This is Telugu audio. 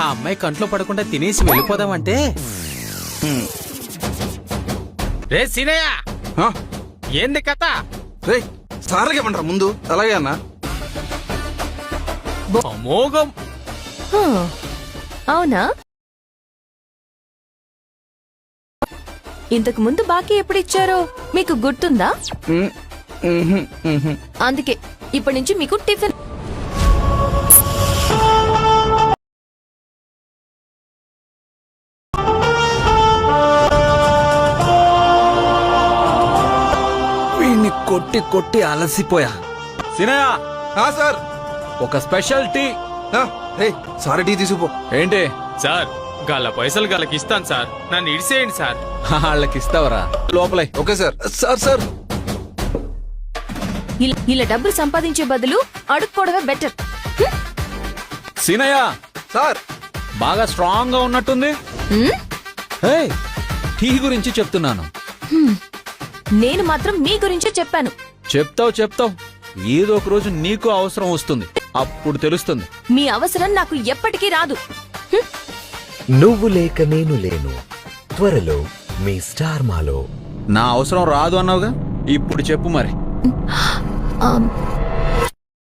ఆ అమ్మాయి కంట్లో పడకుండా తినేసి వెళ్ళిపోదామంటే రే సీనయ్య ఆ, ఏంది కథ? రేయ్ సార్లకి ఇవ్వండిరా ముందు. అలాగే అన్న. అమోఘం. హా, అవునా? ఇంతకు ముందు బాకీ ఎప్పుడు ఇచ్చారో మీకు గుర్తుందా? ఉమ్, ఉహుం, ఉహుం. అందుకే ఇప్పటి నుంచి మీకు టిఫిన్. వీణ్ణి కొట్టి కొట్టి అలసిపోయా. సినయా, ఆ, సార్. ఒక స్పెషల్ టీ. ఆ, రేయ్ సారీ టీ తీసుకుపో. ఏంటి సార్ గల పైసలు గలకి ఇస్తాను సార్, నన్ను ఇడిసేయండి సార్. వాళ్ళకి ఇస్తావరా? లోపలే. Okay sir. సార్ సార్ ఇలా డబ్బులు సంపాదించే బదులు అడుక్కోవడమే బెటర్. సినయా, సార్. బాగా స్ట్రాంగ్ గా ఉన్నట్టుంది. హే, టీ గురించి చెప్తున్నాను. నేను మాత్రం మీ గురించే చెప్పాను. చెప్తావు ఏదో ఒక రోజు నీకు అవసరం వస్తుంది, అప్పుడు తెలుస్తుంది. మీ అవసరం నాకు ఎప్పటికీ రాదు. నువ్వు లేక నేను లేను త్వరలో మీ స్టార్ మాలో. నా అవసరం రాదు అన్నావుగా, ఇప్పుడు చెప్పు మరి.